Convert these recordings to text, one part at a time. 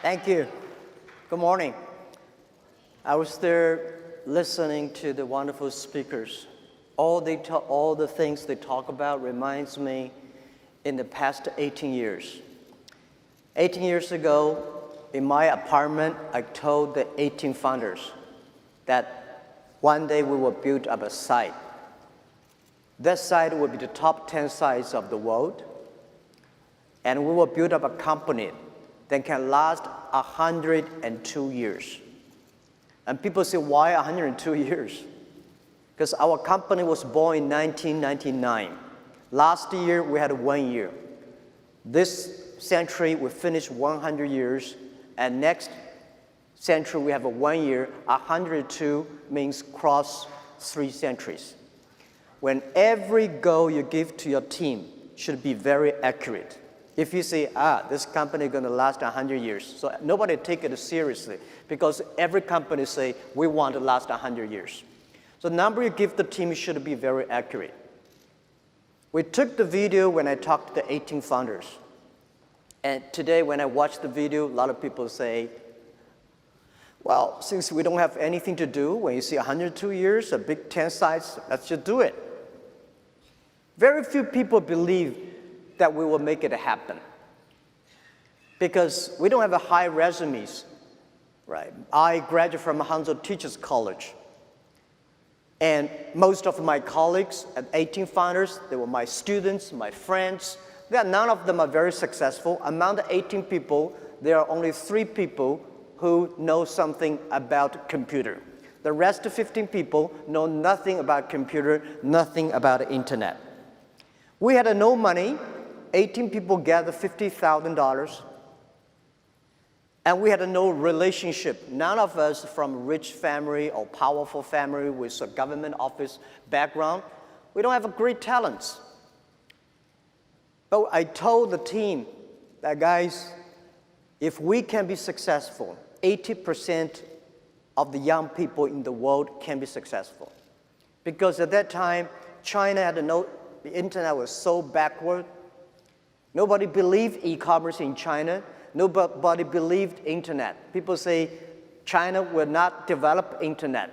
Thank you. Good morning. I was there listening to the wonderful speakers. All the things they talk about reminds me in the past 18 years. 18 years ago, in my apartment, I told the 18 founders that one day we will build up a site. That site will be the top 10 sites of the world, and we will build up a company that can last 102 years. And people say, why 102 years? Because our company was born in 1999. Last year, we had 1 year. This century, we finished 100 years, and next century, we have a 1 year. 102 means cross 3 centuries. When every goal you give to your team should be very accurate. If you say, this company is going to last 100 years, so nobody take it seriously because every company say, we want to last 100 years. So the number you give the team should be very accurate. We took the video when I talked to the 18 founders. And today when I watch the video, a lot of people say, well, since we don't have anything to do, when you see 102 years, a big 10 sites, let's just do it. Very few people believe that we will make it happen. Because we don't have a high resumes, right? I graduated from Hangzhou Teachers College. And most of my colleagues at 18 founders, they were my students, my friends. None of them are very successful. Among the 18 people, there are only 3 people who know something about computer. The rest of 15 people know nothing about computer, nothing about the internet. We had no money. 18 people gathered $50,000. And we had no relationship. None of us from rich family or powerful family with a government office background. We don't have great talents. But I told the team that, guys, if we can be successful, 80% of the young people in the world can be successful. Because at that time, China had the internet was so backward. Nobody believed e-commerce in China. Nobody believed internet. People say China will not develop internet.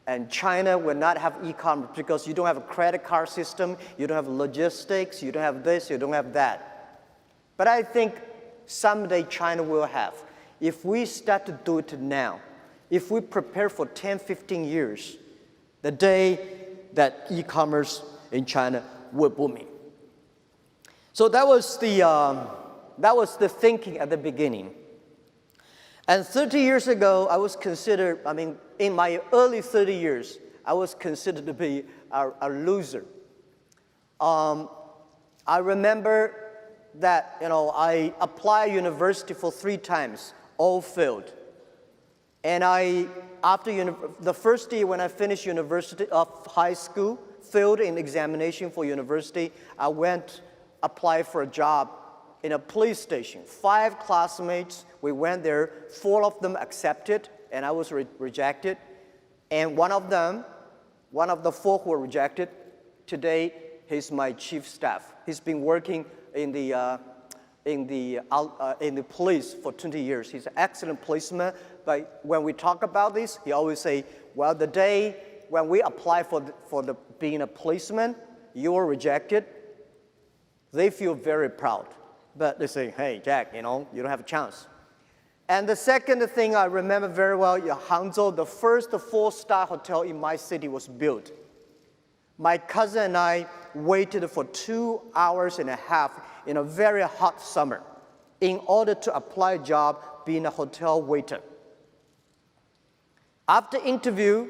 And China will not have e-commerce because you don't have a credit card system, you don't have logistics, you don't have this, you don't have that. But I think someday China will have. If we start to do it now, if we prepare for 10, 15 years, the day that e-commerce in China will boom. So that was the thinking at the beginning. And 30 years ago, I was considered, in my early 30 years, I was considered to be a loser. I remember that, I applied university for 3 times, all failed. And after the first year when I finished university of high school, failed in examination for university, I went apply for a job in a police station. 5 classmates, we went there, 4 of them accepted, and I was rejected. And one of the 4 who were rejected, today he's my chief staff. He's been working in the police for 20 years. He's an excellent policeman, but when we talk about this, he always say, well, the day when we apply for being a policeman, you were rejected. They feel very proud. But they say, hey, Jack, you don't have a chance. And the second thing I remember very well, in Hangzhou, the first 4-star hotel in my city was built. My cousin and I waited for 2 hours and a half in a very hot summer in order to apply a job being a hotel waiter. After interview,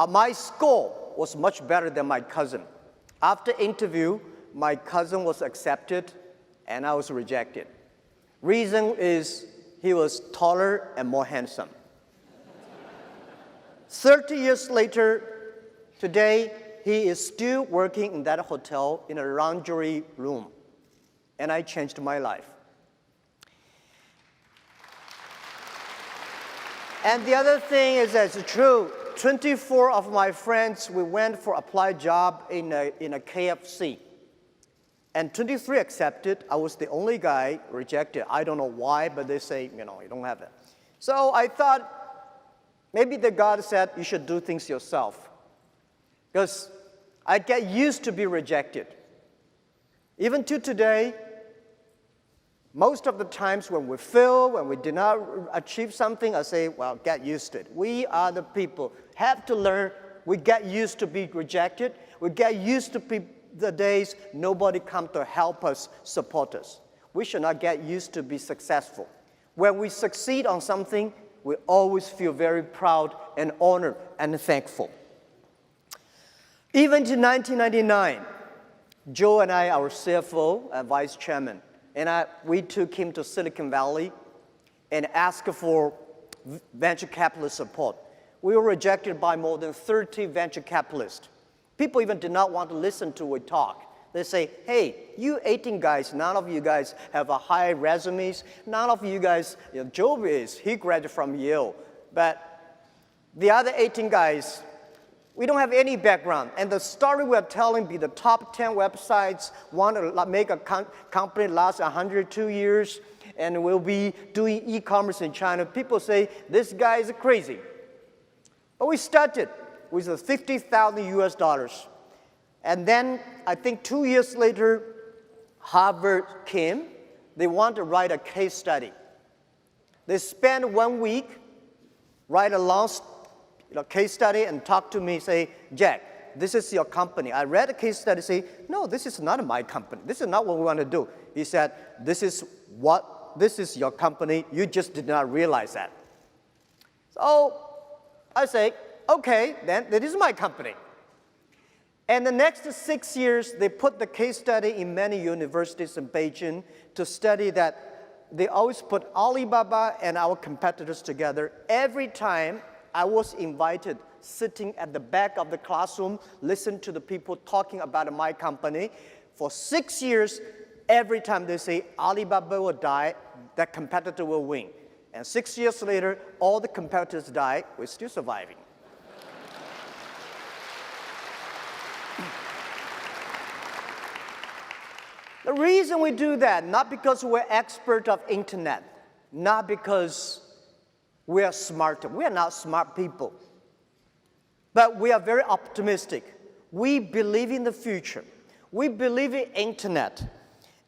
my score was much better than my cousin. After interview, my cousin was accepted, and I was rejected. Reason is he was taller and more handsome. 30 years later, today, he is still working in that hotel in a lingerie room. And I changed my life. And the other thing is that it's true. 24 of my friends, we went for applied job in a KFC. And 23 accepted. I was the only guy rejected. I don't know why, but they say, you don't have it. So I thought maybe the God said you should do things yourself. Because I get used to be rejected. Even to today, most of the times when we fail, when we did not achieve something, I say, well, get used to it. We are the people, have to learn. We get used to be rejected. We get used to the days nobody come to help us, support us. We should not get used to be successful. When we succeed on something, we always feel very proud and honored and thankful. Even in 1999, Joe and I, our CFO and vice chairman, and we took him to Silicon Valley and asked for venture capitalist support. We were rejected by more than 30 venture capitalists. People even did not want to listen to we talk. They say, hey, you 18 guys, none of you guys have a high resumes. None of you guys, Joe he graduated from Yale. But the other 18 guys, we don't have any background. And the story we're telling be the top 10 websites, want to make a company last 102 years, and we'll be doing e-commerce in China. People say, this guy is crazy. But we started with $50,000 US. And then, I think 2 years later, Harvard came. They want to write a case study. They spent 1 week, write a long case study and talk to me, say, Jack, this is your company. I read the case study, say, no, this is not my company. This is not what we want to do. He said, this is your company. You just did not realize that. So I say, okay, then it is my company. And the next 6 years, they put the case study in many universities in Beijing to study that they always put Alibaba and our competitors together. Every time I was invited, sitting at the back of the classroom, listen to the people talking about my company. For 6 years, every time they say Alibaba will die, that competitor will win. And 6 years later, all the competitors die, we're still surviving. The reason we do that, not because we're expert of internet, not because we are smart. We are not smart people. But we are very optimistic. We believe in the future. We believe in internet.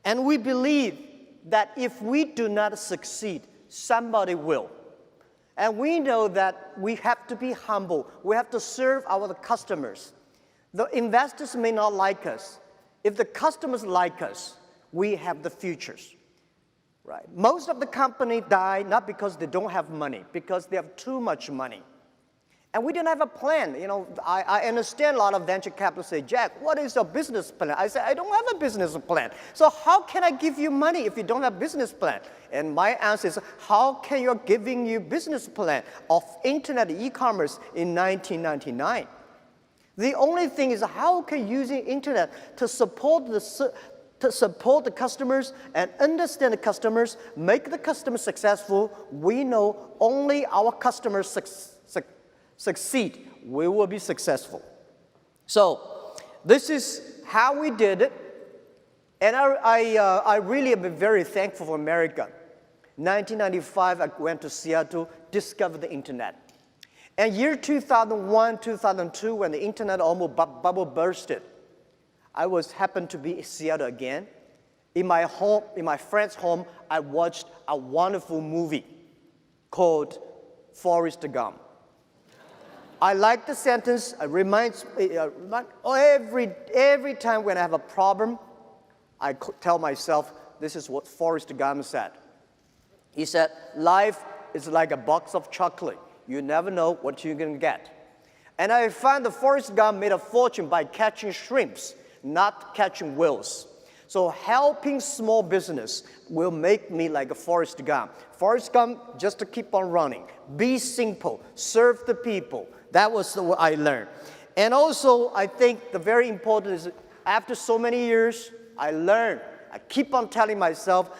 And we believe that if we do not succeed, somebody will. And we know that we have to be humble. We have to serve our customers. The investors may not like us. If the customers like us, we have the futures. Right. Most of the companies die not because they don't have money, because they have too much money. And we didn't have a plan. I understand a lot of venture capitalists say, Jack, what is your business plan? I say, I don't have a business plan. So how can I give you money if you don't have a business plan? And my answer is, how can you giving you business plan of internet e-commerce in 1999? The only thing is how can using internet to support the customers and understand the customers, make the customers successful. We know only our customers succeed, we will be successful. So this is how we did it. And I really have been very thankful for America. 1995, I went to Seattle, discovered the internet. And year 2001, 2002, when the internet almost bubble bursted, I happened to be in Seattle again. In my home, in my friend's home, I watched a wonderful movie called Forrest Gump. I like the sentence. It reminds me, every time when I have a problem, I tell myself, this is what Forrest Gump said. He said, life is like a box of chocolate. You never know what you're going to get. And I found that Forrest Gump made a fortune by catching shrimps, not catching whales. So helping small business will make me like a Forrest Gump. Forrest Gump, just to keep on running. Be simple. Serve the people. That was what I learned. And also, I think the very important is after so many years, I learned. I keep on telling myself,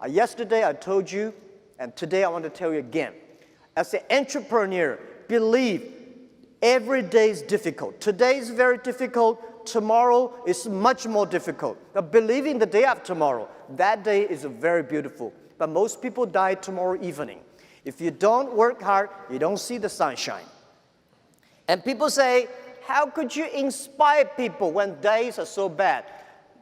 yesterday I told you, and today I want to tell you again. As an entrepreneur, believe every day is difficult. Today is very difficult. tomorrow is much more difficult. But believing the day after tomorrow, that day is very beautiful. But most people die tomorrow evening. If you don't work hard, you don't see the sunshine. And people say, how could you inspire people when days are so bad?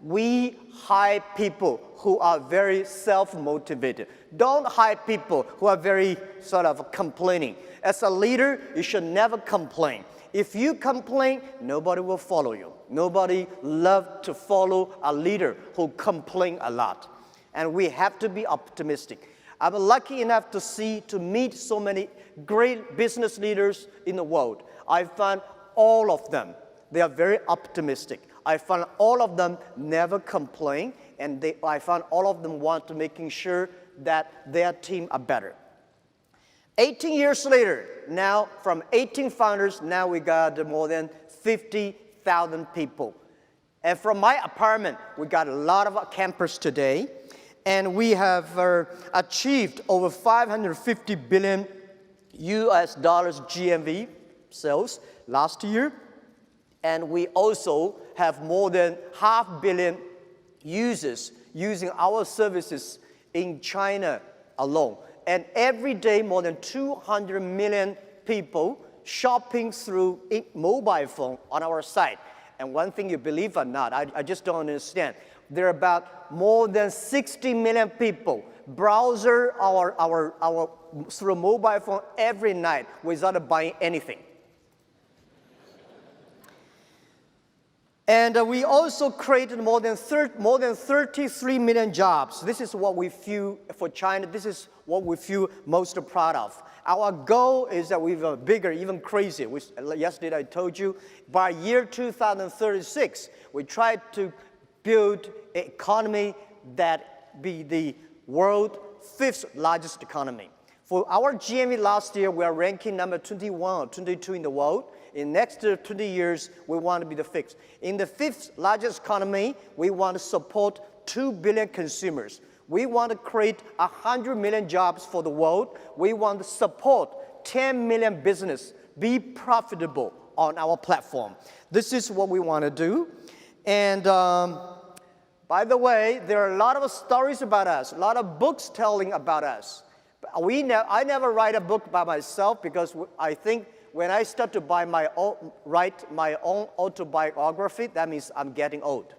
We hire people who are very self-motivated. Don't hire people who are very sort of complaining. As a leader, you should never complain. If you complain, nobody will follow you. Nobody loves to follow a leader who complains a lot. And we have to be optimistic. I'm lucky enough to meet so many great business leaders in the world. I find all of them, they are very optimistic. I found all of them never complain, and I found all of them want to making sure that their team are better. 18 years later, now from 18 founders, now we got more than 50,000 people. And from my apartment, we got a lot of campers today, and we have achieved over 550 billion US dollars GMV sales last year. And we also have more than 500 million users using our services in China alone. And every day, more than 200 million people shopping through mobile phone on our site. And one thing you believe or not, I just don't understand. There are about more than 60 million people browser through mobile phone every night without buying anything. And we also created more than 33 million jobs. This is what we feel for China. This is what we feel most proud of. Our goal is that we're bigger, even crazier. Yesterday I told you, by year 2036, we try to build an economy that be the world's 5th largest economy. For our GMV last year, we are ranking number 21 or 22 in the world. In the next 20 years, we want to be the 5th. In the 5th largest economy, we want to support 2 billion consumers. We want to create 100 million jobs for the world. We want to support 10 million business, be profitable on our platform. This is what we want to do. And by the way, there are a lot of stories about us, a lot of books telling about us. I never write a book by myself because I think when I start to write my own autobiography, that means I'm getting old.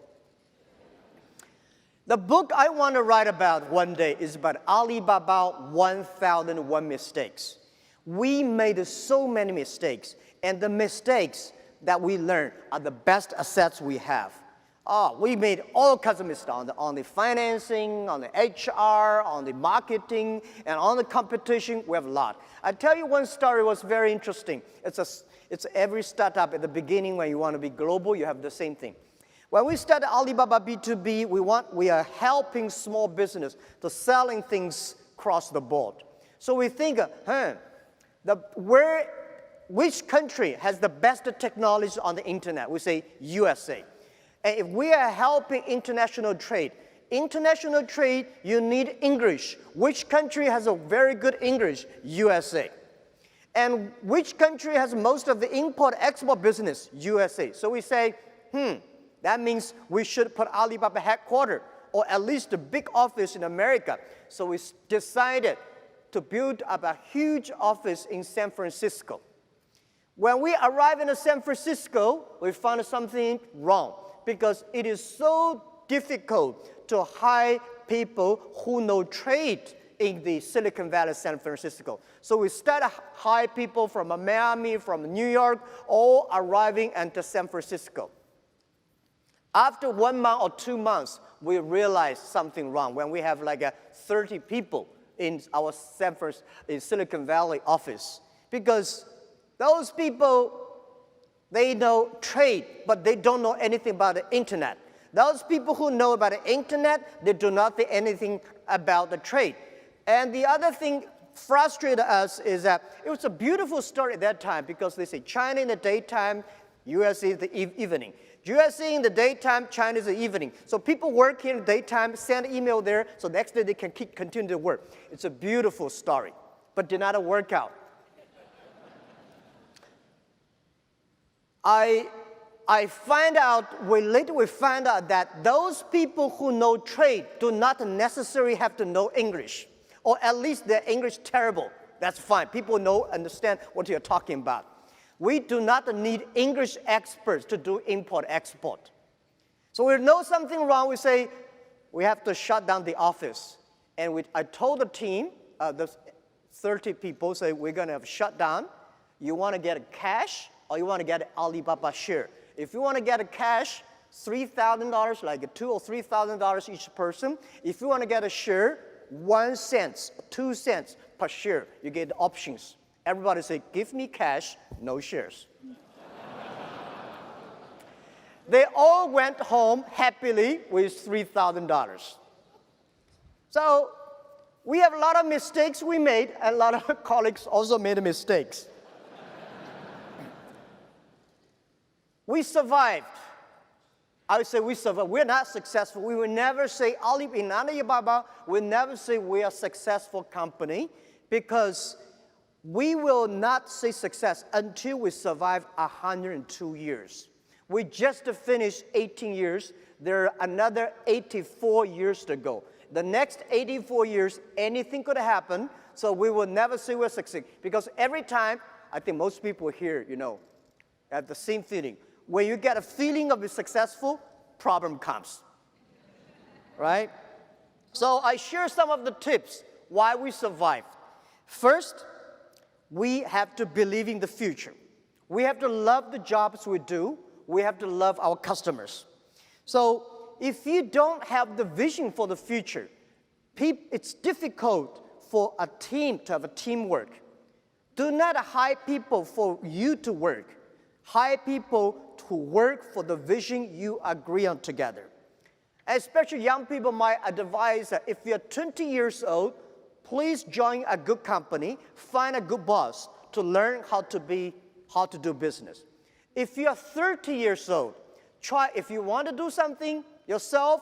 The book I want to write about one day is about Alibaba 1001 mistakes. We made so many mistakes, and the mistakes that we learn are the best assets we have. We made all kinds of mistakes on the financing, on the HR, on the marketing, and on the competition. We have a lot. I tell you one story was very interesting. It's every startup at the beginning when you want to be global, you have the same thing. When we started Alibaba B2B, we are helping small business to selling things across the board. So we think, which country has the best technology on the internet? We say USA. And if we are helping international trade, you need English. Which country has a very good English? USA. And which country has most of the import-export business? USA. So we say, that means we should put Alibaba headquarters, or at least a big office in America. So we decided to build up a huge office in San Francisco. When we arrived in San Francisco, we found something wrong, because it is so difficult to hire people who know trade in the Silicon Valley, San Francisco. So we started hire people from Miami, from New York, all arriving into San Francisco. After 1 month or 2 months, we realized something wrong when we have like 30 people in our Silicon Valley office. Because those people, they know trade, but they don't know anything about the internet. Those people who know about the internet, they do not know anything about the trade. And the other thing frustrated us is that it was a beautiful story at that time, because they say China in the daytime, USA in the evening. USA in the daytime, China in the evening. So people work here in the daytime, send email there, so next day they can continue to work. It's a beautiful story, but did not work out. I later we find out that those people who know trade do not necessarily have to know English, or at least their English terrible. That's fine. People understand what you're talking about. We do not need English experts to do import-export. So we know something wrong, we say, we have to shut down the office. And I told the team, the 30 people, say, we're going to have shut down. You want to get a cash, or you want to get an Alibaba share? If you want to get a cash, $3,000, like $2,000 or $3,000 each person. If you want to get a share, 1 cent, 2 cents per share. You get options. Everybody say, give me cash, no shares. They all went home happily with $3,000. So we have a lot of mistakes we made, and a lot of colleagues also made mistakes. We survived. I would say we survived. We're not successful. We will never say, in Alibaba, we'll never say we are a successful company, because we will not say success until we survive 102 years. We just finished 18 years. There are another 84 years to go. The next 84 years, anything could happen, so we will never say we're succeeding. Because every time, I think most people here, have the same feeling. When you get a feeling of being successful, problem comes, right? So I share some of the tips why we survived. First, we have to believe in the future. We have to love the jobs we do. We have to love our customers. So if you don't have the vision for the future, it's difficult for a team to have a teamwork. Do not hire people for you to work. Hire people to work for the vision you agree on together. Especially young people, my advice that if you're 20 years old, please join a good company, find a good boss to learn how to do business. If you're 30 years old, if you want to do something yourself,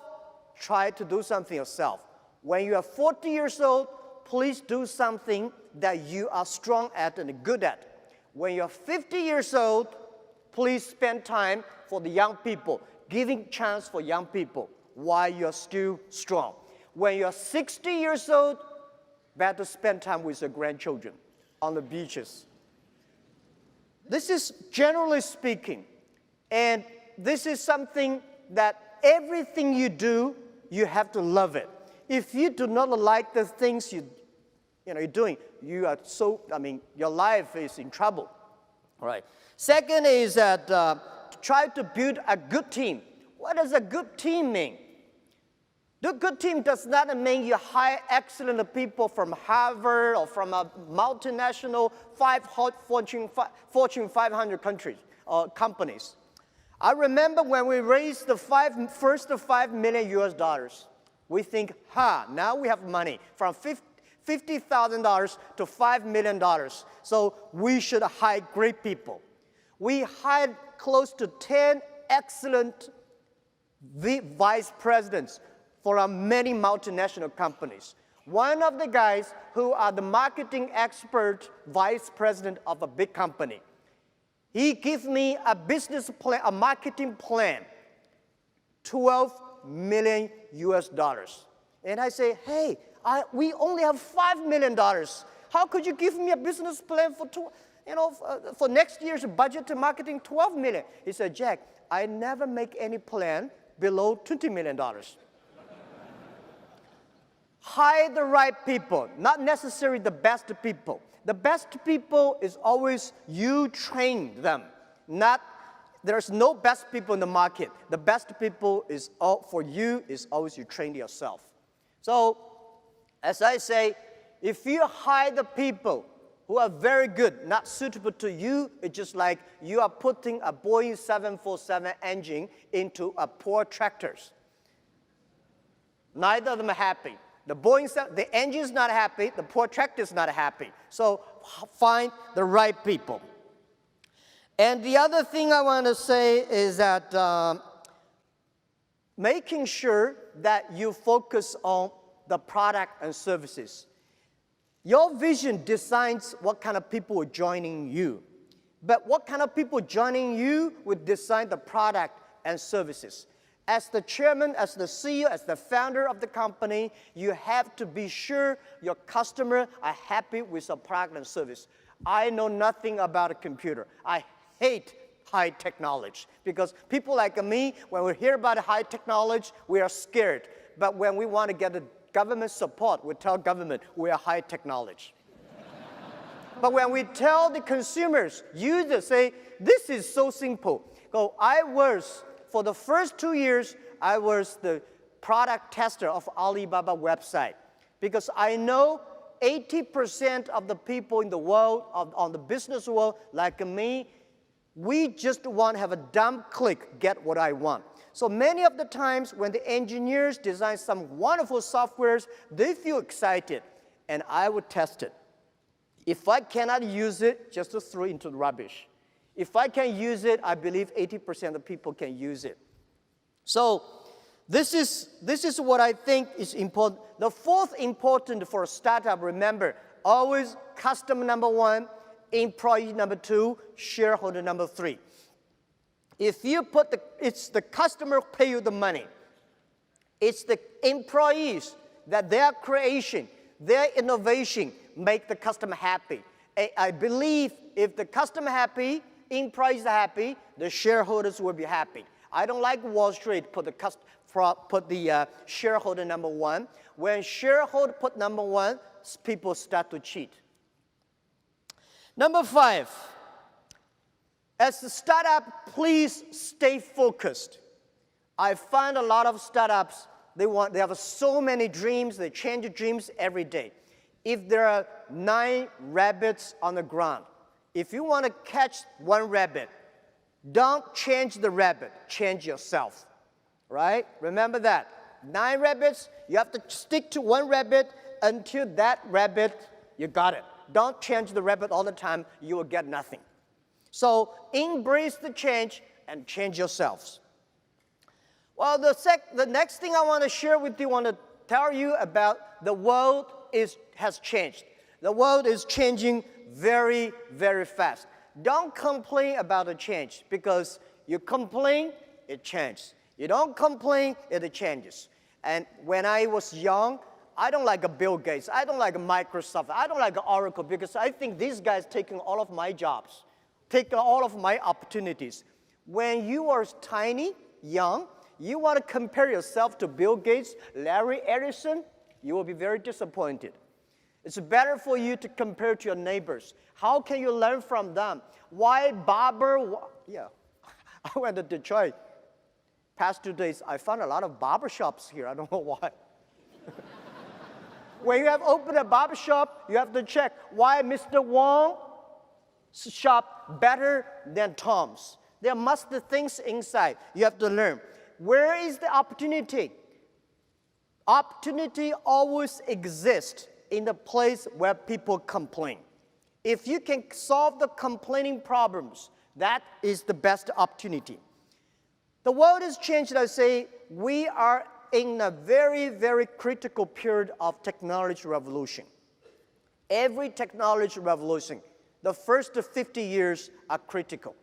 try to do something yourself. When you are 40 years old, please do something that you are strong at and good at. When you're 50 years old, please spend time for the young people, giving chance for young people while you're still strong. When you're 60 years old, better spend time with your grandchildren on the beaches. This is generally speaking, and this is something that everything you do, you have to love it. If you do not like the things you're doing, your life is in trouble. All right. Second is that try to build a good team. What does a good team mean? The good team does not mean you hire excellent people from Harvard or from a multinational Fortune 500 companies. I remember when we raised the first $5 million, we think, now we have money from $50,000 to $5 million. So we should hire great people. We hired close to 10 excellent vice presidents for many multinational companies. One of the guys who are the marketing expert vice president of a big company, he gave me a business plan, a marketing plan, $12 million. And I say, hey, we only have $5 million. How could you give me a business plan for next year's budget to marketing $12 million? He said, Jack, I never make any plan below $20 million. Hire the right people, not necessarily the best people. The best people is always you train them. There's no best people in the market. The best people for you is always you train yourself. So, as I say, if you hire the people who are very good, not suitable to you, it's just like you are putting a Boeing 747 engine into a poor tractors. Neither of them are happy. The engine is not happy, the poor tractor is not happy. So find the right people. And the other thing I want to say is that making sure that you focus on the product and services. Your vision decides what kind of people are joining you. but what kind of people joining you would design the product and services. As the chairman, as the CEO, as the founder of the company, you have to be sure your customers are happy with your product and service. I know nothing about a computer. I hate high technology because people like me, when we hear about high technology, we are scared. But when we want to get the government support, we tell government we are high technology. But when we tell the consumers, users say, this is so simple. So for the first 2 years, I was the product tester of Alibaba website because I know 80% of the people in the world, on the business world, like me, we just want to have a dumb click, get what I want. So many of the times when the engineers design some wonderful softwares, they feel excited, and I would test it. If I cannot use it, just to throw it into the rubbish. If I can use it, I believe 80% of people can use it. So this is what I think is important. The fourth important for a startup, remember, always customer number one, employee number two, shareholder number three. If you put it's the customer pay you the money. It's the employees that their creation, their innovation make the customer happy. I believe if the customer happy, employees are happy, the shareholders will be happy. I don't like Wall Street put the shareholder number one. When shareholder put number one, people start to cheat. Number 5, as a startup, please stay focused. I find a lot of startups, they have so many dreams, they change dreams every day. If there are 9 rabbits on the ground, if you want to catch one rabbit, don't change the rabbit, change yourself, right? Remember that. 9 rabbits, you have to stick to one rabbit until that rabbit, you got it. Don't change the rabbit all the time, you will get nothing. So embrace the change and change yourselves. Well, the next thing I want to share with you, I want to tell you about the world has changed. The world is changing very, very fast. Don't complain about the change because you complain, it changes. You don't complain, it changes. And when I was young, I don't like a Bill Gates. I don't like a Microsoft. I don't like Oracle because I think these guys taking all of my jobs, taking all of my opportunities. When you are tiny, young, you want to compare yourself to Bill Gates, Larry Ellison, you will be very disappointed. It's better for you to compare to your neighbors. How can you learn from them? Why barber? Yeah, I went to Detroit. Past 2 days, I found a lot of barber shops here. I don't know why. When you have opened a barber shop, you have to check why Mr. Wong's shop better than Tom's. There must be things inside. You have to learn. Where is the opportunity? Opportunity always exists in the place where people complain. If you can solve the complaining problems, that is the best opportunity. The world has changed. I say we are in a very, very critical period of technology revolution. Every technology revolution, the first 50 years are critical.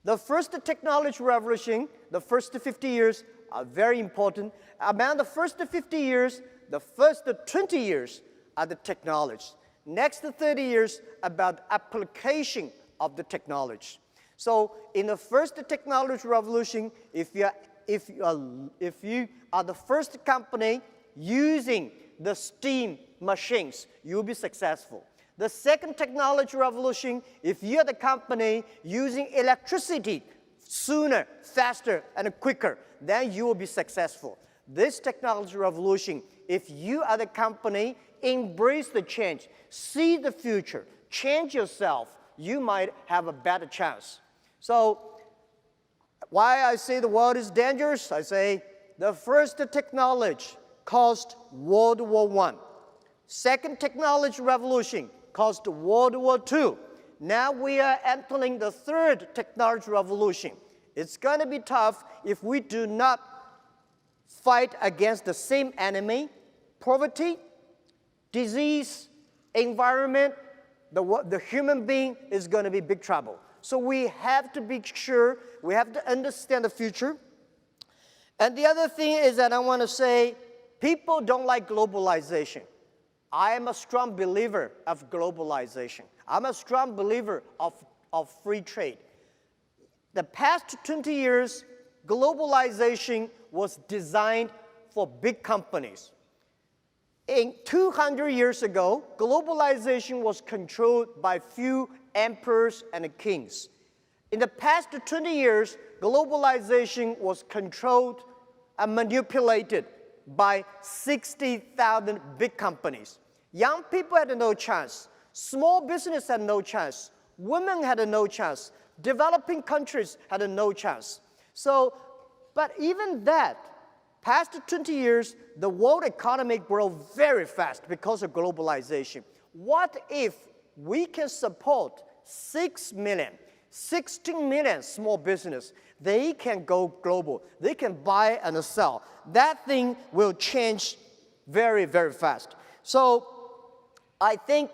The first technology revolution, the first 50 years are very important. Among the first 50 years, the first 20 years are the technology. Next 30 years about application of the technology. So in the first technology revolution, if you are the first company using the steam machines, you'll be successful. The second technology revolution, if you're the company using electricity sooner, faster, and quicker, then you will be successful. This technology revolution, if you are the company, embrace the change, see the future, change yourself, you might have a better chance. So why I say the world is dangerous? I say the first technology caused World War I. Second technology revolution caused World War II. Now we are entering the third technology revolution. It's going to be tough if we do not fight against the same enemy, poverty, disease, environment. The human being is going to be big trouble. So we have to be sure, we have to understand the future. And the other thing is that I want to say, people don't like globalization. I am a strong believer of globalization. I'm a strong believer of free trade. The past 20 years, globalization was designed for big companies. In 200 years ago, globalization was controlled by few emperors and kings. In the past 20 years, globalization was controlled and manipulated by 60,000 big companies. Young people had no chance. Small business had no chance. Women had no chance. Developing countries had no chance. But even that, past 20 years, the world economy grew very fast because of globalization. What if we can support 6 million, 16 million small business? They can go global. They can buy and sell. That thing will change very, very fast. So I think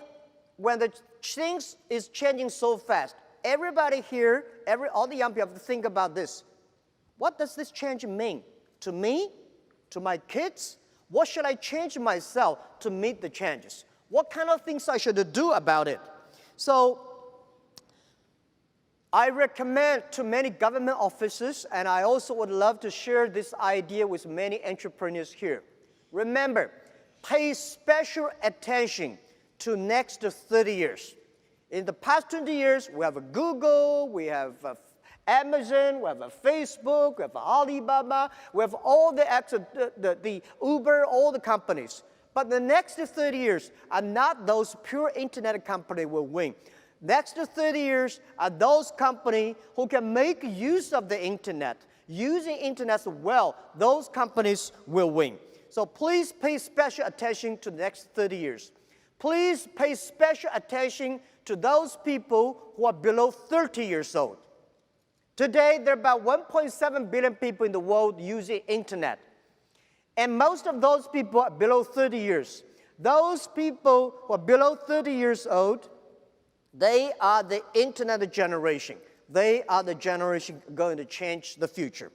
when the things is changing so fast, everybody here, all the young people have to think about this. What does this change mean to me, to my kids? What should I change myself to meet the changes? What kind of things I should do about it? So I recommend to many government officers, and I also would love to share this idea with many entrepreneurs here. Remember, pay special attention to next 30 years. In the past 20 years, we have a Google, we have Amazon, we have a Facebook, we have Alibaba, we have all the Uber, all the companies. But the next 30 years are not those pure internet companies will win. Next 30 years are those companies who can make use of the internet. Using internet well, those companies will win. So please pay special attention to the next 30 years. Please pay special attention to those people who are below 30 years old. Today, there are about 1.7 billion people in the world using internet. And most of those people are below 30 years. Those people who are below 30 years old, they are the internet generation. They are the generation going to change the future.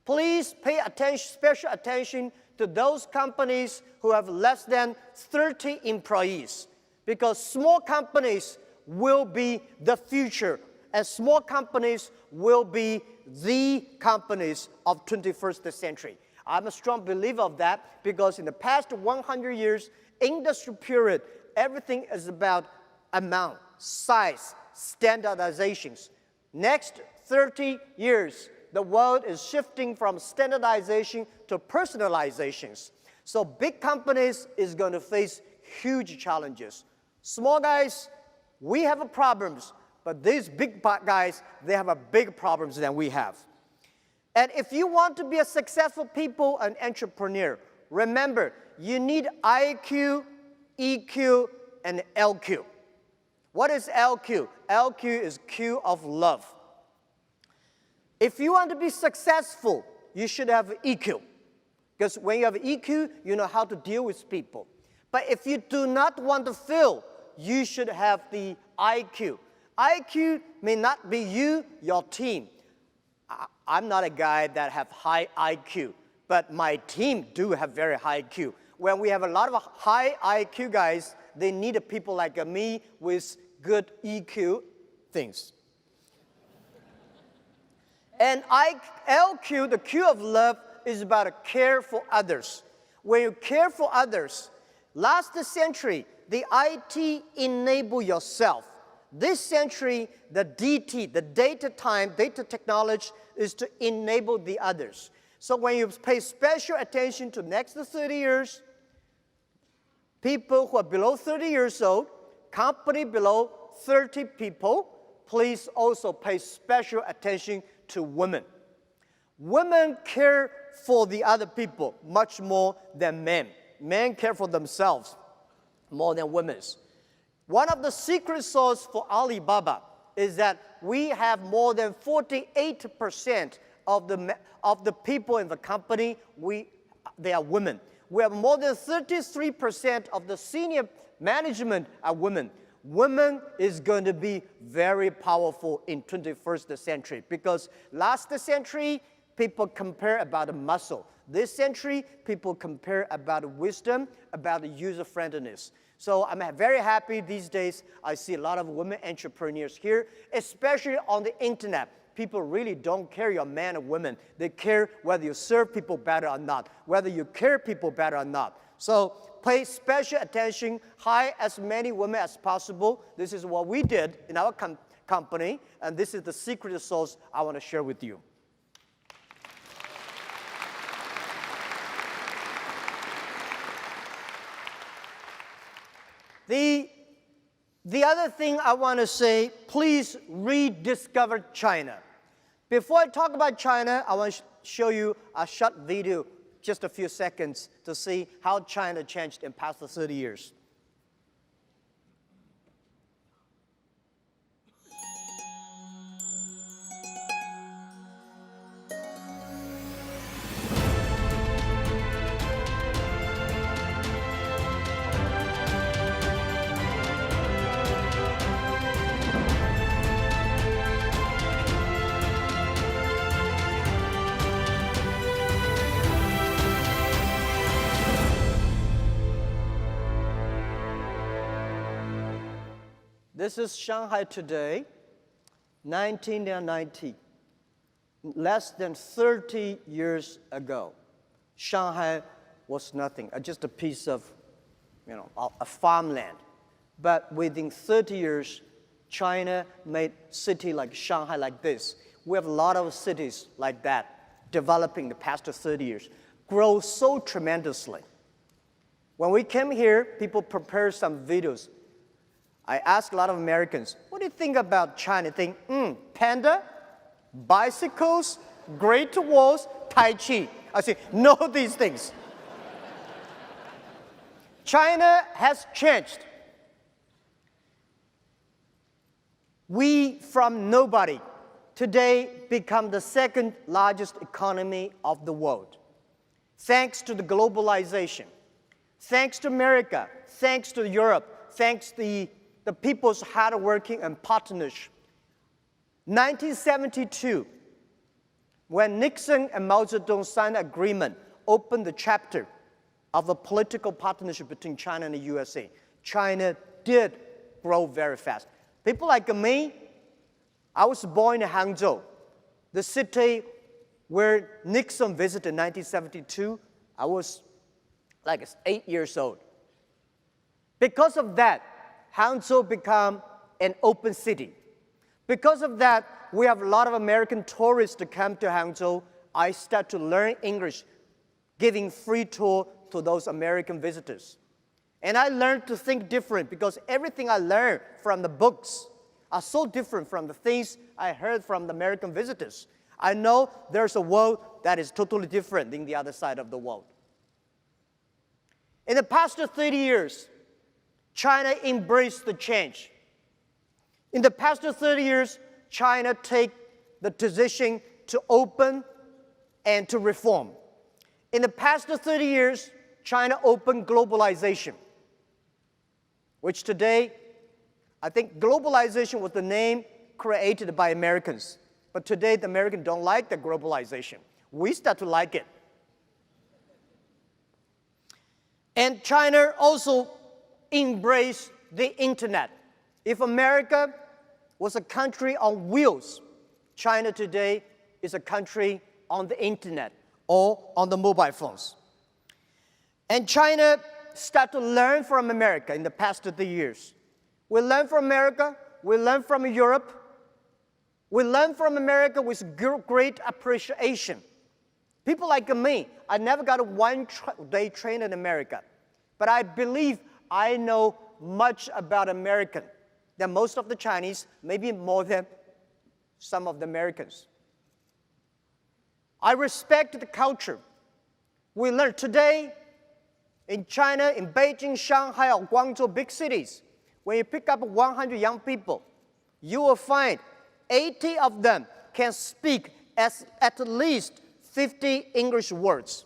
Please pay attention, special attention to those companies who have less than 30 employees, because small companies will be the future, and small companies will be the companies of 21st century. I'm a strong believer of that, because in the past 100 years, industry period, everything is about amount, size, standardizations. Next 30 years, the world is shifting from standardization to personalizations. So big companies is going to face huge challenges. Small guys, we have problems, but these big guys, they have a big problems than we have. And if you want to be a successful people and entrepreneur, remember, you need IQ, EQ, and LQ. What is LQ? LQ is Q of love. If you want to be successful, you should have EQ. Because when you have EQ, you know how to deal with people. But if you do not want to fail, you should have the IQ. IQ may not be you, your team. I'm not a guy that have high IQ, but my team do have very high IQ. When we have a lot of high IQ guys, they need people like me with good EQ things. And LQ, the Q of love, is about care for others. When you care for others, last century, the IT enable yourself. This century, the DT, the data technology, is to enable the others. So when you pay special attention to next 30 years, people who are below 30 years old, company below 30 people, please also pay special attention to women. Women care for the other people much more than men. Men care for themselves more than women. One of the secret sauce for Alibaba is that we have more than 48% of the people in the company, they are women. We have more than 33% of the senior management are women. women is going to be very powerful in 21st century because last century, people compare about the muscle. This century, people compare about wisdom, about the user-friendliness. So I'm very happy these days I see a lot of women entrepreneurs here, especially on the internet. People really don't care you're a man or woman. They care whether you serve people better or not, whether you care people better or not. So pay special attention, hire as many women as possible. This is what we did in our company, and this is the secret sauce I want to share with you. The other thing I want to say, please rediscover China. Before I talk about China, I want to show you a short video, just a few seconds, to see how China changed in past 30 years. This is Shanghai today, 1990. Less than 30 years ago, Shanghai was nothing, just a piece of, a farmland. But within 30 years, China made city like Shanghai like this. We have a lot of cities like that developing the past 30 years, grow so tremendously. When we came here, people prepared some videos. I asked a lot of Americans, what do you think about China? They think, panda, bicycles, Great Walls, Tai Chi. I say, know these things. China has changed. We, from nobody, today become the second largest economy of the world. Thanks to the globalization, thanks to America, thanks to Europe, thanks to the people's hard working and partnership. 1972, when Nixon and Mao Zedong signed an agreement, opened the chapter of a political partnership between China and the USA, China did grow very fast. People like me, I was born in Hangzhou, the city where Nixon visited in 1972. I was like 8 years old. Because of that, Hangzhou became an open city. Because of that, we have a lot of American tourists to come to Hangzhou. I start to learn English, giving free tour to those American visitors. And I learned to think different because everything I learned from the books are so different from the things I heard from the American visitors. I know there's a world that is totally different than the other side of the world. In the past 30 years, China embraced the change. In the past 30 years, China take the decision to open and to reform. In the past 30 years, China opened globalization, which today, I think globalization was the name created by Americans. But today, the Americans don't like the globalization. We start to like it. And China also embrace the internet. If America was a country on wheels, China today is a country on the internet or on the mobile phones. And China started to learn from America in the past 30 years. We learn from America, we learn from Europe, we learn from America with great appreciation. People like me, I never got a one-day train in America, but I believe I know much about American than most of the Chinese, maybe more than some of the Americans. I respect the culture. We learn today in China, in Beijing, Shanghai, or Guangzhou, big cities, when you pick up 100 young people, you will find 80 of them can speak at least 50 English words.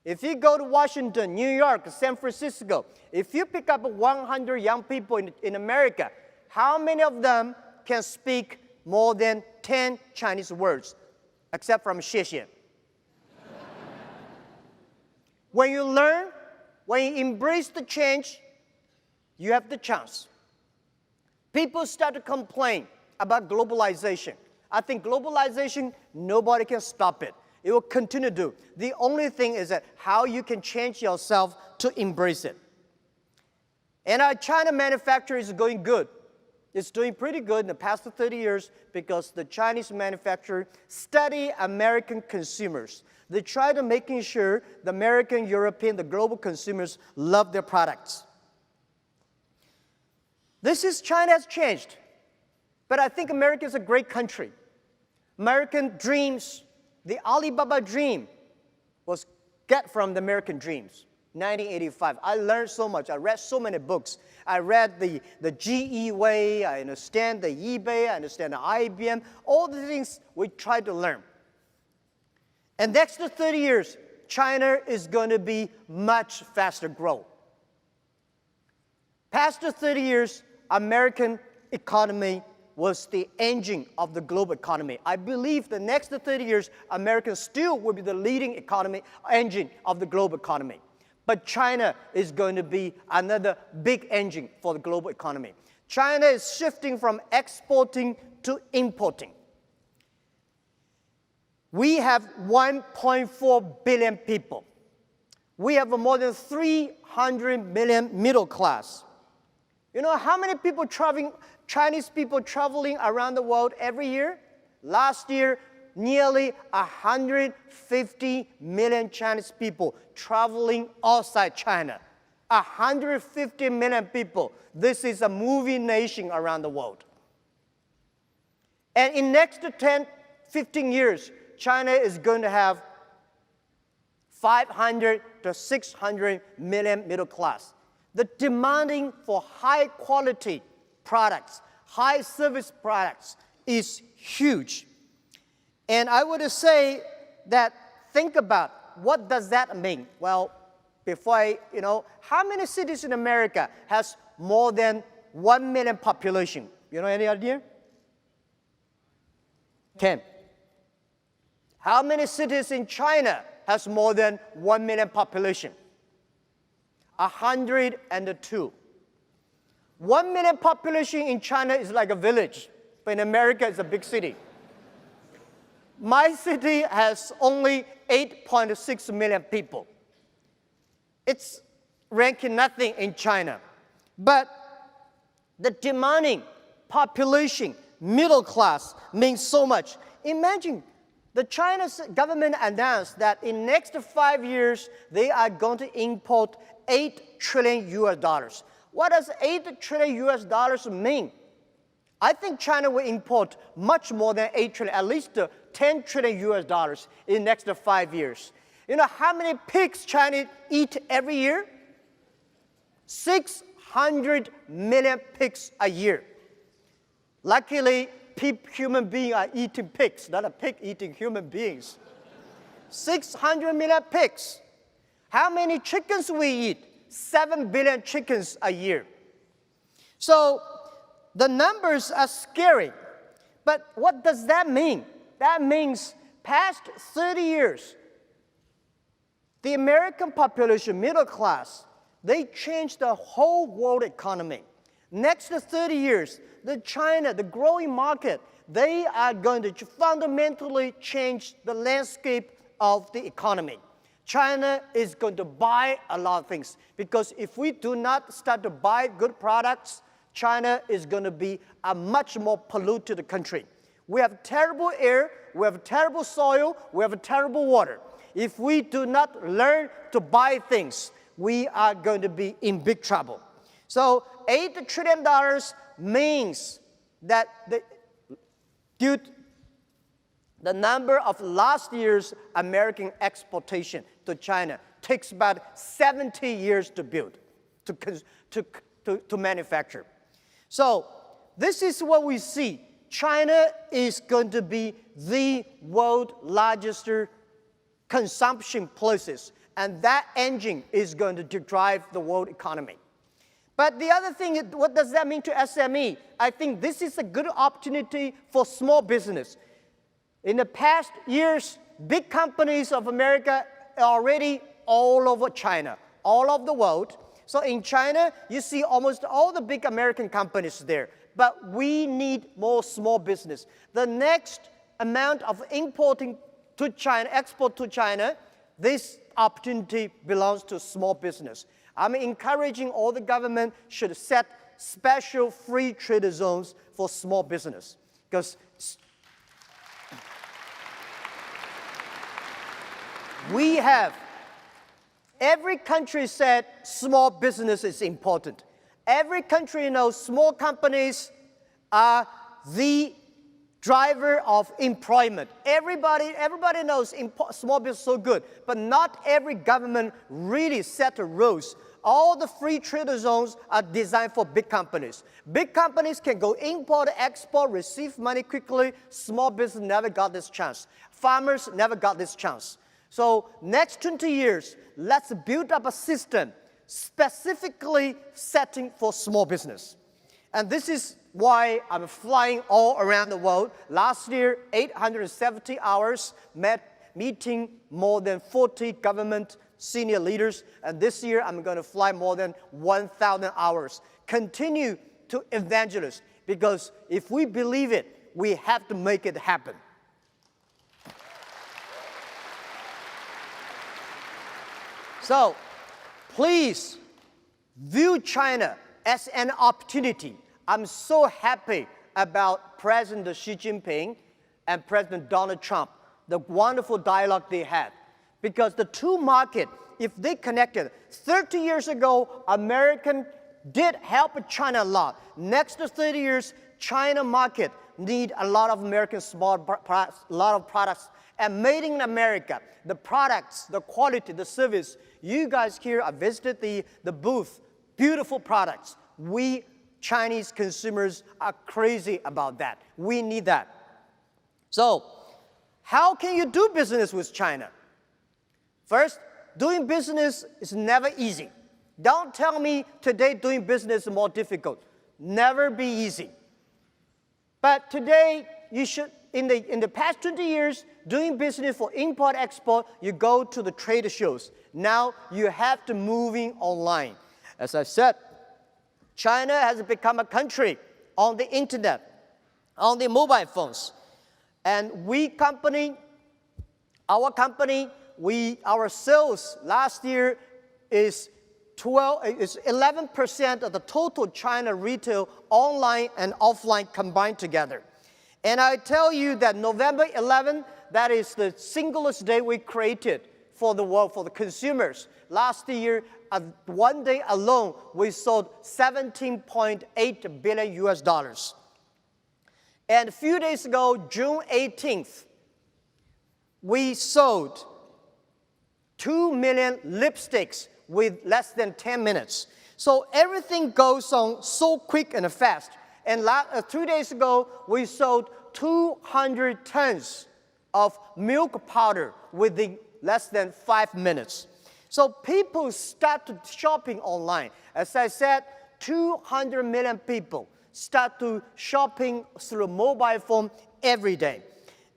If you go to Washington, New York, San Francisco, if you pick up 100 young people in America, how many of them can speak more than 10 Chinese words, except from 谢谢? When you learn, when you embrace the change, you have the chance. People start to complain about globalization. I think globalization, nobody can stop it. It will continue to do. The only thing is that how you can change yourself to embrace it. And our China manufacturing is going good. It's doing pretty good in the past 30 years because the Chinese manufacturer study American consumers. They try to making sure the American, European, the global consumers love their products. China has changed. But I think America is a great country. American dreams, the Alibaba dream was get from the American dreams. 1985. I learned so much. I read so many books. I read the GE way. I understand the eBay. I understand the IBM. All the things we tried to learn. And next to 30 years, China is going to be much faster growth. Past the 30 years, American economy was the engine of the global economy. I believe the next 30 years, America still will be the leading engine of the global economy. But China is going to be another big engine for the global economy. China is shifting from exporting to importing. We have 1.4 billion people. We have more than 300 million middle class. You know how many people Chinese people traveling around the world every year? Last year, nearly 150 million Chinese people traveling outside China. 150 million people. This is a moving nation around the world. And in next 10, 15 years, China is going to have 500 to 600 million middle class. The demanding for high quality products, high service products is huge. And I would say that think about what does that mean? Well, how many cities in America has more than 1 million population? You know any idea? 10. How many cities in China has more than 1 million population? 102. 1 million population in China is like a village, but in America it's a big city. My city has only 8.6 million people. It's ranking nothing in China. But the demanding population, middle class, means so much. Imagine the Chinese government announced that in next 5 years, they are going to import $8 trillion US. What does $8 trillion US mean? I think China will import much more than 8 trillion, at least 10 trillion US in the next 5 years. You know how many pigs China eat every year? 600 million pigs a year. Luckily, human beings are eating pigs, not a pig eating human beings. 600 million pigs. How many chickens we eat? 7 billion chickens a year. So the numbers are scary. But what does that mean? That means past 30 years, the American population, middle class, they changed the whole world economy. Next 30 years, China, the growing market, they are going to fundamentally change the landscape of the economy. China is going to buy a lot of things because if we do not start to buy good products, China is going to be a much more polluted country. We have terrible air, we have terrible soil, we have terrible water. If we do not learn to buy things, we are going to be in big trouble. So $8 trillion means that the number of last year's American exportation to China takes about 70 years to build, to manufacture. So this is what we see. China is going to be the world's largest consumption places. And that engine is going to drive the world economy. But the other thing, what does that mean to SME? I think this is a good opportunity for small business. In the past years, big companies of America are already all over China, all over the world. So in China, you see almost all the big American companies there. But we need more small business. The next amount of importing to China, export to China, this opportunity belongs to small business. I'm encouraging all the government should set special free trade zones for small business. Because we have, every country said small business is important. Every country knows small companies are the driver of employment. Everybody knows small business is so good, but not every government really set the rules. All the free trade zones are designed for big companies. Big companies can go import, export, receive money quickly. Small business never got this chance. Farmers never got this chance. So next 20 years, let's build up a system specifically setting for small business. And this is why I'm flying all around the world. Last year, 870 hours, meeting more than 40 government senior leaders. And this year, I'm going to fly more than 1,000 hours. Continue to evangelize, because if we believe it, we have to make it happen. So, please view China as an opportunity. I'm so happy about President Xi Jinping and President Donald Trump, the wonderful dialogue they had. Because the two markets, if they connected, 30 years ago, American did help China a lot. Next 30 years, China market need a lot of American small products, a lot of products, and made in America. The products, the quality, the service. You guys here, I visited the booth, beautiful products. We Chinese consumers are crazy about that. We need that. So, how can you do business with China? First, doing business is never easy. Don't tell me today doing business is more difficult. Never be easy. But today, you should, in the past 20 years, doing business for import-export, you go to the trade shows. Now, you have to moving online. As I said, China has become a country on the internet, on the mobile phones. And our sales last year is 11% of the total China retail online and offline combined together. And I tell you that November 11, that is the singlest day we created for the world, for the consumers. Last year, one day alone, we sold $17.8 billion US. And a few days ago, June 18th, we sold 2 million lipsticks with less than 10 minutes. So everything goes on so quick and fast. And 2 days ago, we sold 200 tons of milk powder within less than 5 minutes. So people started shopping online. As I said, 200 million people start to shopping through mobile phone every day.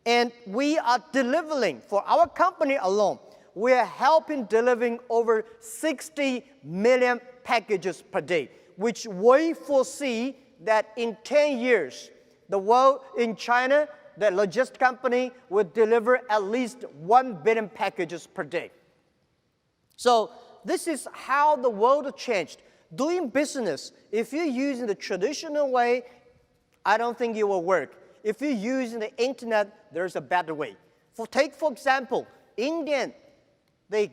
And we are delivering, for our company alone, we are helping delivering over 60 million packages per day, which we foresee that in 10 years, the world in China, the logistics company will deliver at least 1 billion packages per day. So this is how the world changed. Doing business, if you're using the traditional way, I don't think it will work. If you're using the internet, there's a better way. Take for example, Indian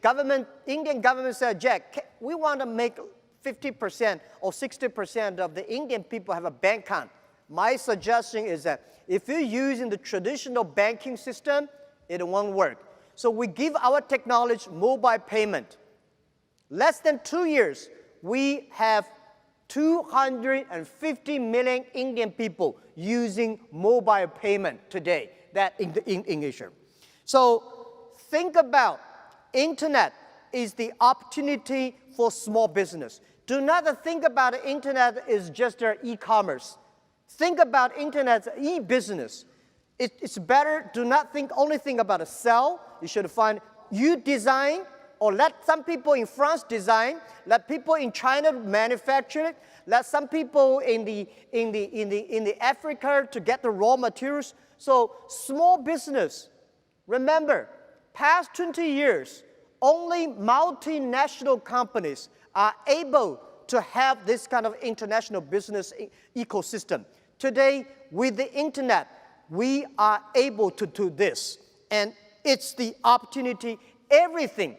government said, Jack, we want to make 50% or 60% of the Indian people have a bank account. My suggestion is that if you're using the traditional banking system, it won't work. So we give our technology mobile payment. Less than 2 years, we have 250 million Indian people using mobile payment today, that in Asia. So think about internet is the opportunity for small business. Do not think about the internet as just e-commerce. Think about internet as e-business. It's better, do not only think about a sell. You should find you design, or let some people in France design, let people in China manufacture it, let some people in the Africa to get the raw materials. So small business, remember, past 20 years, only multinational companies are able to have this kind of international business ecosystem. Today, with the internet, we are able to do this. And it's the opportunity, everything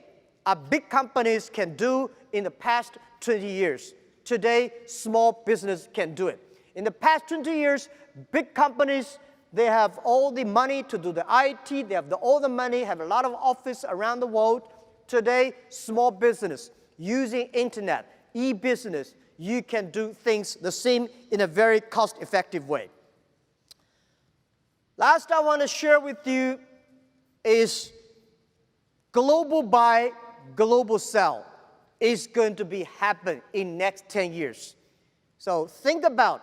big companies can do in the past 20 years. Today, small business can do it. In the past 20 years, big companies, they have all the money to do the IT, they have all the money, have a lot of office around the world. Today, small business, using internet, e-business, you can do things the same in a very cost-effective way. Last I want to share with you is global buy, global sell is going to happen in next 10 years. So think about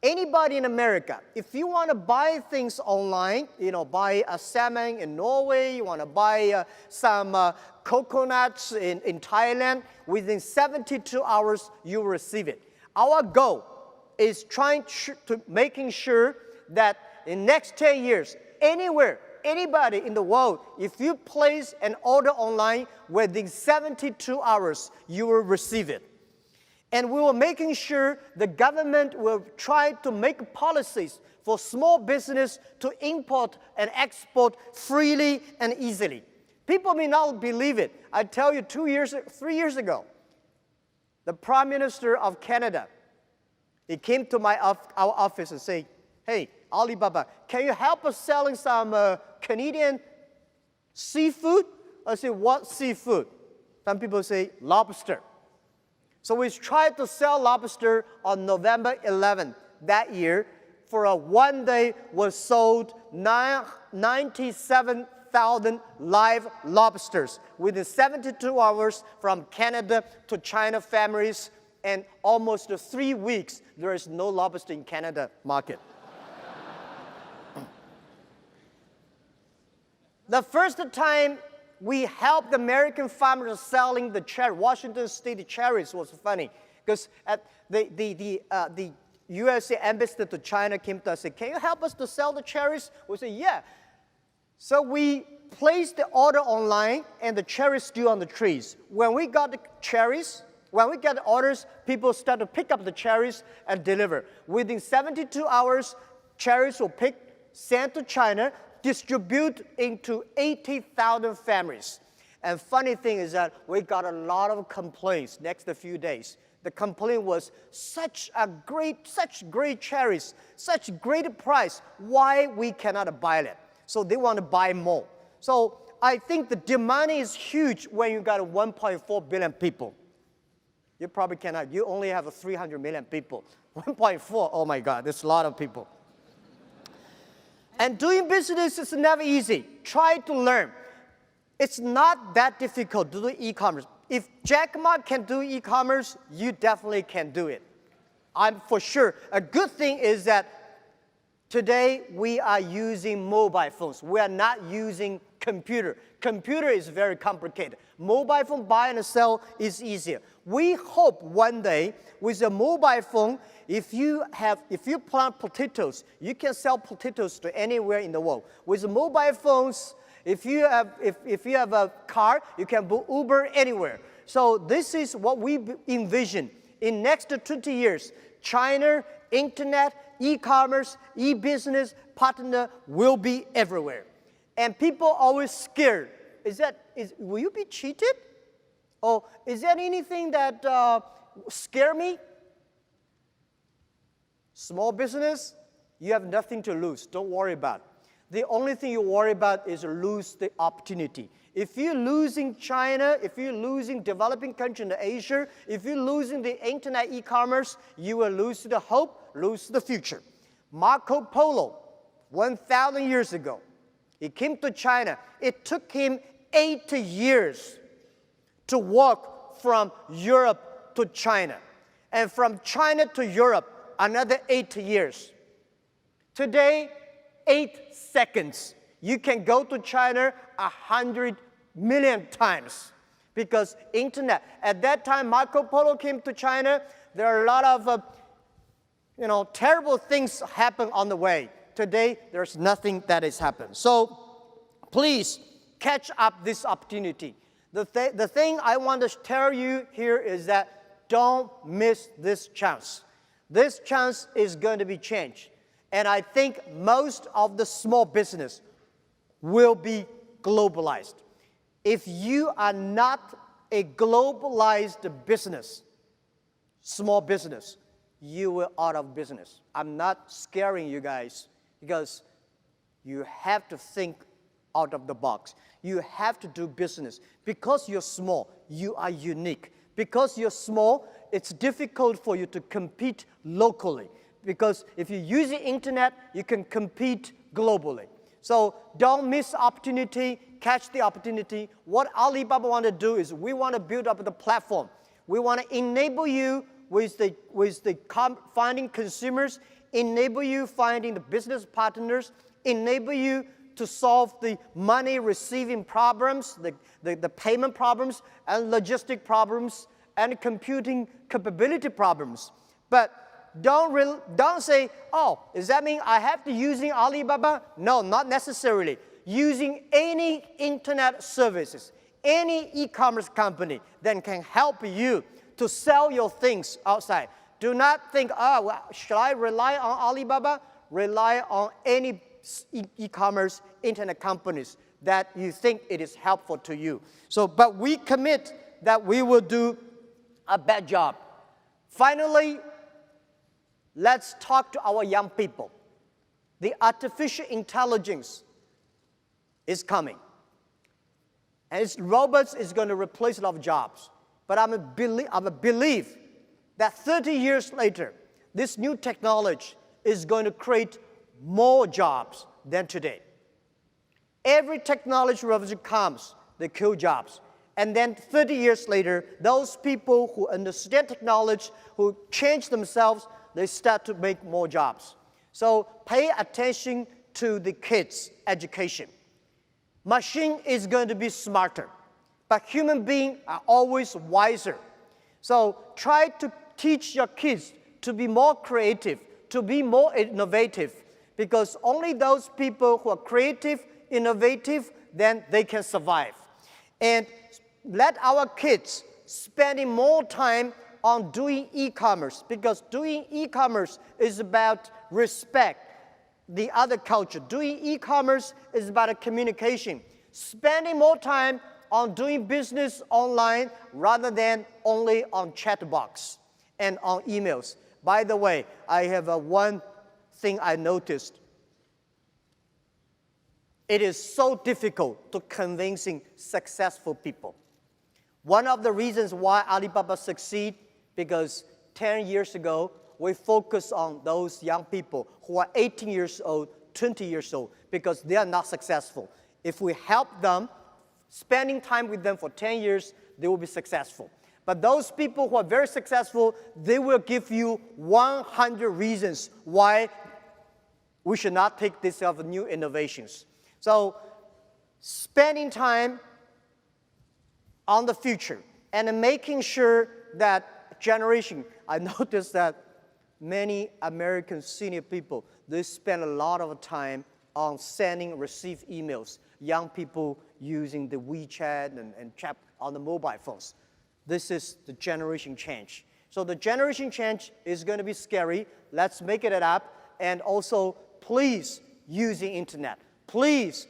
anybody in America, if you want to buy things online, buy a salmon in Norway, you want to buy some coconuts in Thailand, within 72 hours, you will receive it. Our goal is making sure that in next 10 years, anywhere, anybody in the world, if you place an order online, within 72 hours, you will receive it. And we were making sure the government will try to make policies for small business to import and export freely and easily. People may not believe it. I tell you, 3 years ago, the Prime Minister of Canada, he came to our office and said, "Hey, Alibaba, can you help us selling some Canadian seafood?" I said, "What seafood?" Some people say, "Lobster." So we tried to sell lobster on November 11th that year. For a one day, was sold 97,000 live lobsters within 72 hours from Canada to China families, and almost 3 weeks, there is no lobster in Canada market. The first time we helped American farmers selling the Washington State cherries was funny, because at the USA ambassador to China came to us and said, "Can you help us to sell the cherries?" We said, "Yeah." So we placed the order online, and the cherries still on the trees. When we got the cherries, when we got the orders, people started to pick up the cherries and deliver. Within 72 hours, cherries were picked, sent to China, distribute into 80,000 families. And funny thing is that we got a lot of complaints next few days. The complaint was such great cherries, such great price, why we cannot buy it? So they want to buy more. So I think the demand is huge when you got 1.4 billion people. You probably cannot, you only have 300 million people. 1.4, oh my God, that's a lot of people. And doing business is never easy. Try to learn. It's not that difficult to do e-commerce. If Jack Ma can do e-commerce, you definitely can do it. I'm for sure. A good thing is that today we are using mobile phones. We are not using computer. Computer is very complicated. Mobile phone buy and sell is easier. We hope one day with a mobile phone, if you plant potatoes, you can sell potatoes to anywhere in the world. With mobile phones, if you have a car, you can book Uber anywhere. So this is what we envision. In next 20 years, China, internet, e-commerce, e-business partner will be everywhere. And people are always scared. Will you be cheated? Or is there anything that scare me? Small business, you have nothing to lose. Don't worry about it. The only thing you worry about is lose the opportunity. If you're losing China, if you're losing developing country in Asia, if you're losing the internet e-commerce, you will lose the hope, lose the future. Marco Polo, 1,000 years ago, he came to China. It took him 8 years to walk from Europe to China, and from China to Europe, another 8 years. Today, 8 seconds. You can go to China 100 million times because internet. At that time, Marco Polo came to China. There are a lot of terrible things happen on the way. Today, there's nothing that has happened. So please catch up this opportunity. The thing I want to tell you here is that don't miss this chance. This chance is going to be changed. And I think most of the small business will be globalized. If you are not a globalized business, small business, you will out of business. I'm not scaring you guys because you have to think out of the box. You have to do business. Because you're small, you are unique. Because you're small, it's difficult for you to compete locally. Because if you use the internet, you can compete globally. So don't miss opportunity, catch the opportunity. What Alibaba want to do is we want to build up the platform. We want to enable you with finding consumers, enable you finding the business partners, enable you to solve the money receiving problems, the payment problems, and logistic problems, and computing capability problems. But don't say, oh, does that mean I have to using Alibaba? No, not necessarily. Using any internet services, any e-commerce company that can help you to sell your things outside. Do not think, oh, well, should I rely on Alibaba? Rely on any e-commerce internet companies that you think it is helpful to you. So, but we commit that we will do a bad job. Finally, let's talk to our young people. The artificial intelligence is coming. And robots is going to replace a lot of jobs. But I'm a belief that 30 years later, this new technology is going to create more jobs than today. Every technology revolution comes, they kill jobs. And then 30 years later, those people who understand technology, who change themselves, they start to make more jobs. So pay attention to the kids' education. Machine is going to be smarter, but human beings are always wiser. So try to teach your kids to be more creative, to be more innovative, because only those people who are creative, innovative, then they can survive. And let our kids spending more time on doing e-commerce, because doing e-commerce is about respect the other culture. Doing e-commerce is about a communication. Spending more time on doing business online rather than only on chat box and on emails. By the way, I have one thing I noticed. It is so difficult to convincing successful people. One of the reasons why Alibaba succeed, because 10 years ago, we focus on those young people who are 18 years old, 20 years old, because they are not successful. If we help them, spending time with them for 10 years, they will be successful. But those people who are very successful, they will give you 100 reasons why we should not take this of new innovations. So spending time on the future and making sure that generation, I noticed that many American senior people, they spend a lot of time on sending, receive emails. Young people using the WeChat and chat on the mobile phones. This is the generation change. So the generation change is going to be scary. Let's make it up. And also, please use the internet. Please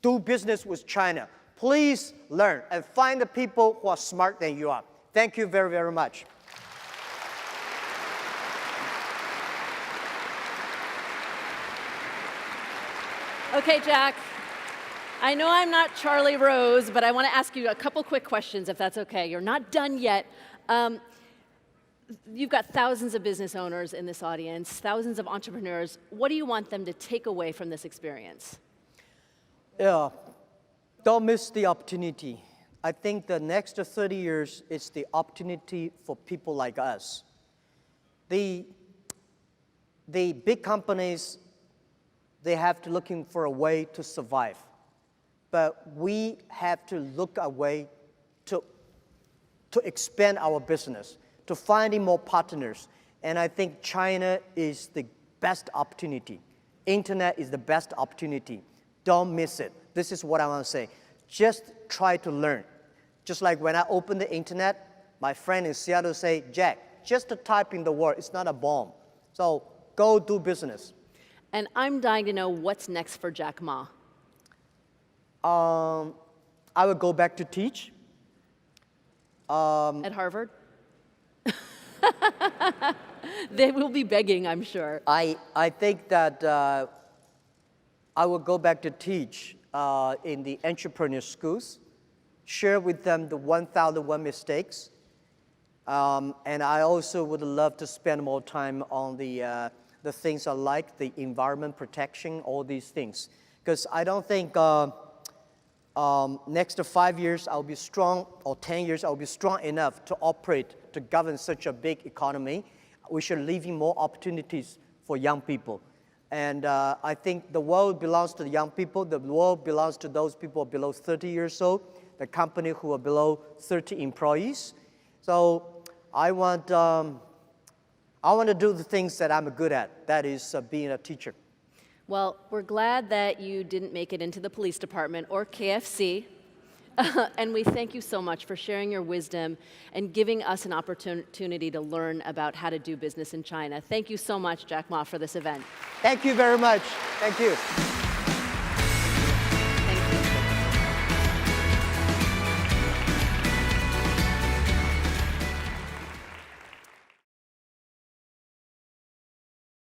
do business with China. Please learn and find the people who are smarter than you are. Thank you very, very much. Okay, Jack. I know I'm not Charlie Rose, but I want to ask you a couple quick questions, if that's okay. You're not done yet. You've got thousands of business owners in this audience, thousands of entrepreneurs. What do you want them to take away from this experience? Yeah, don't miss the opportunity. I think the next 30 years is the opportunity for people like us. The big companies, they have to looking for a way to survive. But we have to look a way to expand our business, to finding more partners. And I think China is the best opportunity. Internet is the best opportunity. Don't miss it. This is what I want to say. Just try to learn. Just like when I open the internet, my friend in Seattle say, Jack, just to type in the word, it's not a bomb. So go do business. And I'm dying to know what's next for Jack Ma. I will go back to teach. At Harvard? They will be begging, I'm sure. I think that I will go back to teach in the entrepreneur schools, share with them the 1,001 mistakes. And I also would love to spend more time on the things I like, the environment protection, all these things. Because I don't think next 5 years I'll be strong, or 10 years I'll be strong enough to operate, to govern such a big economy. We should leave more opportunities for young people. And I think the world belongs to the young people. The world belongs to those people below 30 years old, the company who are below 30 employees. So I want to do the things that I'm good at, that is being a teacher. Well, we're glad that you didn't make it into the police department or KFC. And we thank you so much for sharing your wisdom and giving us an opportunity to learn about how to do business in China. Thank you so much, Jack Ma, for this event. Thank you very much. Thank you.